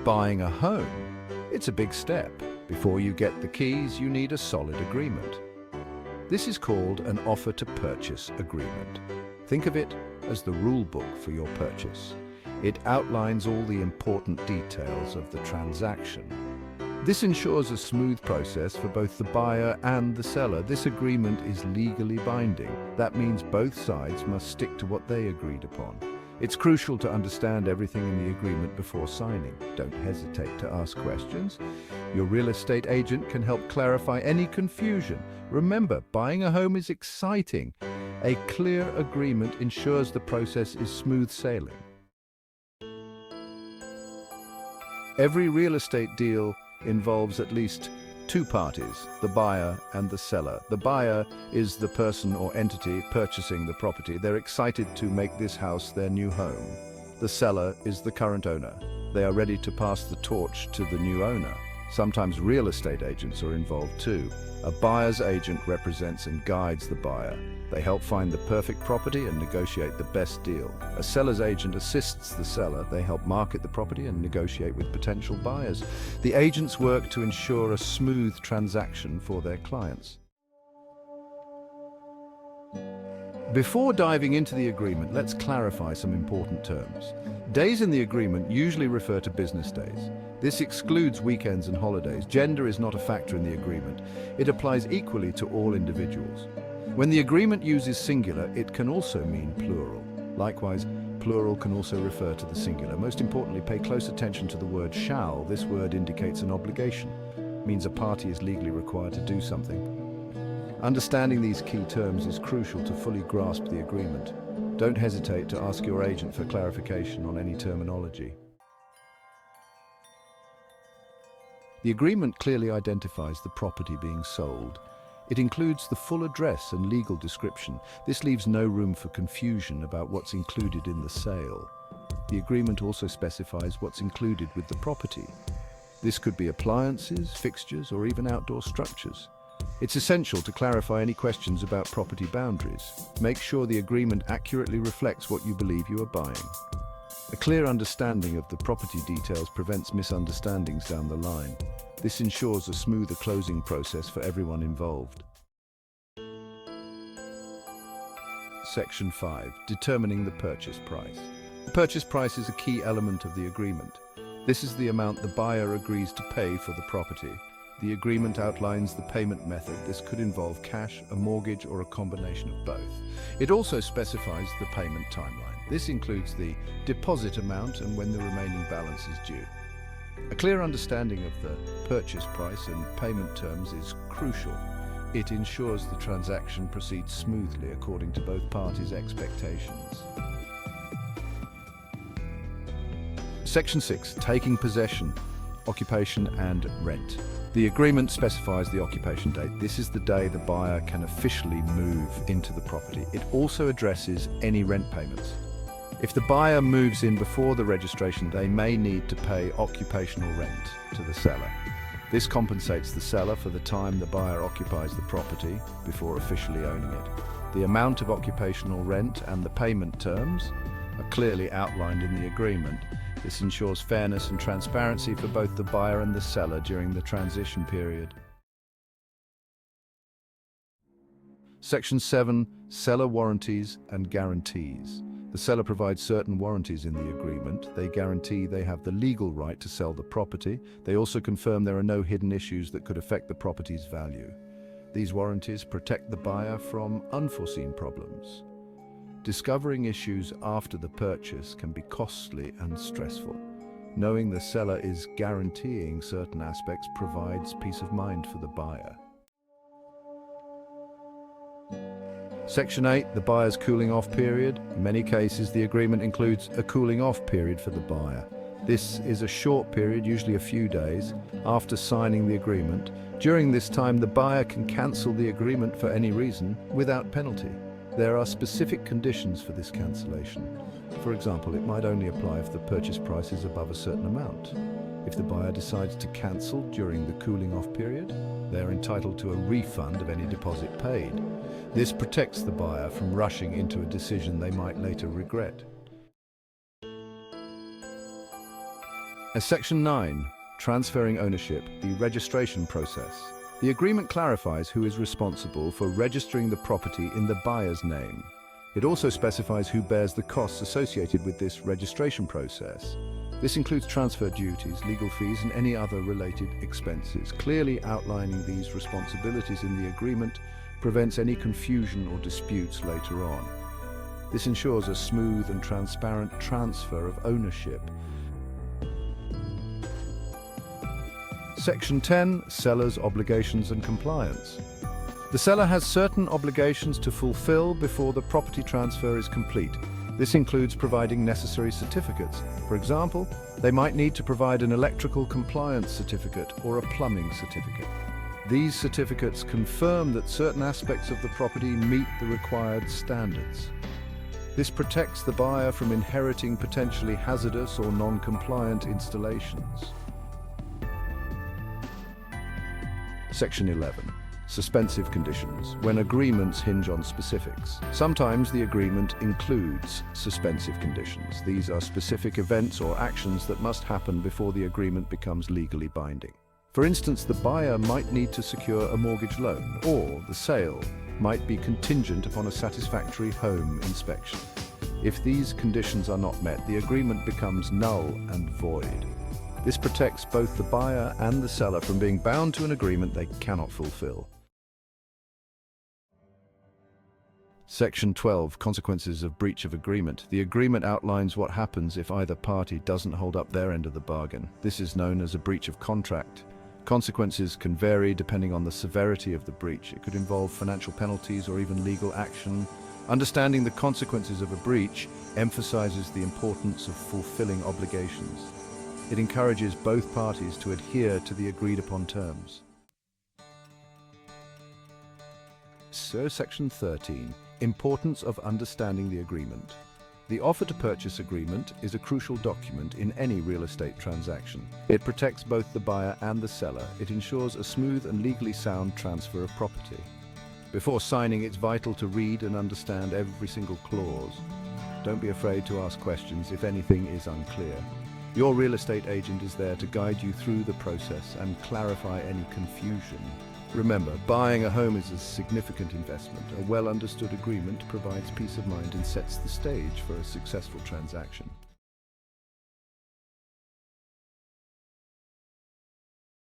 Buying a home, it's a big step. Before you get the keys, you need a solid agreement. This is called an offer to purchase agreement. Think of it as the rule book for your purchase. It outlines all the important details of the transaction. This ensures a smooth process for both the buyer and the seller. This agreement is legally binding. That means both sides must stick to what they agreed upon. It's crucial to understand everything in the agreement before signing. Don't hesitate to ask questions. Your real estate agent can help clarify any confusion. Remember, buying a home is exciting. A clear agreement ensures the process is smooth sailing. Every real estate deal involves at least two parties, the buyer and the seller. The buyer is the person or entity purchasing the property. They're excited to make this house their new home. The seller is the current owner. They are ready to pass the torch to the new owner. Sometimes real estate agents are involved too. A buyer's agent represents and guides the buyer. They help find the perfect property and negotiate the best deal. A seller's agent assists the seller. They help market the property and negotiate with potential buyers. The agents work to ensure a smooth transaction for their clients. Before diving into the agreement, let's clarify some important terms. Days in the agreement usually refer to business days. This excludes weekends and holidays. Gender is not a factor in the agreement. It applies equally to all individuals. When the agreement uses singular, it can also mean plural. Likewise, plural can also refer to the singular. Most importantly, pay close attention to the word shall. This word indicates an obligation. It means a party is legally required to do something. Understanding these key terms is crucial to fully grasp the agreement. Don't hesitate to ask your agent for clarification on any terminology. The agreement clearly identifies the property being sold. It includes the full address and legal description. This leaves no room for confusion about what's included in the sale. The agreement also specifies what's included with the property. This could be appliances, fixtures, or even outdoor structures. It's essential to clarify any questions about property boundaries. Make sure the agreement accurately reflects what you believe you are buying. A clear understanding of the property details prevents misunderstandings down the line. This ensures a smoother closing process for everyone involved. Section 5. Determining the purchase price. The purchase price is a key element of the agreement. This is the amount the buyer agrees to pay for the property. The agreement outlines the payment method. This could involve cash, a mortgage, or a combination of both. It also specifies the payment timeline. This includes the deposit amount and when the remaining balance is due. A clear understanding of the purchase price and payment terms is crucial. It ensures the transaction proceeds smoothly according to both parties' expectations. Section 6. Taking possession, occupation and rent. The agreement specifies the occupation date. This is the day the buyer can officially move into the property. It also addresses any rent payments. If the buyer moves in before the registration, they may need to pay occupational rent to the seller. This compensates the seller for the time the buyer occupies the property before officially owning it. The amount of occupational rent and the payment terms are clearly outlined in the agreement. This ensures fairness and transparency for both the buyer and the seller during the transition period. Section 7. Seller warranties and guarantees. The seller provides certain warranties in the agreement. They guarantee they have the legal right to sell the property. They also confirm there are no hidden issues that could affect the property's value. These warranties protect the buyer from unforeseen problems. Discovering issues after the purchase can be costly and stressful. Knowing the seller is guaranteeing certain aspects provides peace of mind for the buyer. Section 8. The buyer's cooling off period. In many cases, the agreement includes a cooling off period for the buyer. This is a short period, usually a few days, after signing the agreement. During this time, the buyer can cancel the agreement for any reason without penalty. There are specific conditions for this cancellation. For example, it might only apply if the purchase price is above a certain amount. If the buyer decides to cancel during the cooling off period, they are entitled to a refund of any deposit paid. This protects the buyer from rushing into a decision they might later regret. As Section 9, transferring ownership, the registration process. The agreement clarifies who is responsible for registering the property in the buyer's name. It also specifies who bears the costs associated with this registration process. This includes transfer duties, legal fees, and any other related expenses. Clearly outlining these responsibilities in the agreement prevents any confusion or disputes later on. This ensures a smooth and transparent transfer of ownership. Section 10, Seller's Obligations and Compliance. The seller has certain obligations to fulfill before the property transfer is complete. This includes providing necessary certificates. For example, they might need to provide an electrical compliance certificate or a plumbing certificate. These certificates confirm that certain aspects of the property meet the required standards. This protects the buyer from inheriting potentially hazardous or non-compliant installations. Section 11. Suspensive conditions, when agreements hinge on specifics. Sometimes the agreement includes suspensive conditions. These are specific events or actions that must happen before the agreement becomes legally binding. For instance, the buyer might need to secure a mortgage loan, or the sale might be contingent upon a satisfactory home inspection. If these conditions are not met, the agreement becomes null and void. This protects both the buyer and the seller from being bound to an agreement they cannot fulfill. Section 12, Consequences of Breach of Agreement. The agreement outlines what happens if either party doesn't hold up their end of the bargain. This is known as a breach of contract. Consequences can vary depending on the severity of the breach. It could involve financial penalties or even legal action. Understanding the consequences of a breach emphasizes the importance of fulfilling obligations. It encourages both parties to adhere to the agreed-upon terms. So, Section 13. Importance of understanding the agreement. The offer to purchase agreement is a crucial document in any real estate transaction. It protects both the buyer and the seller. It ensures a smooth and legally sound transfer of property. Before signing, it's vital to read and understand every single clause. Don't be afraid to ask questions if anything is unclear. Your real estate agent is there to guide you through the process and clarify any confusion. Remember, buying a home is a significant investment. A well-understood agreement provides peace of mind and sets the stage for a successful transaction.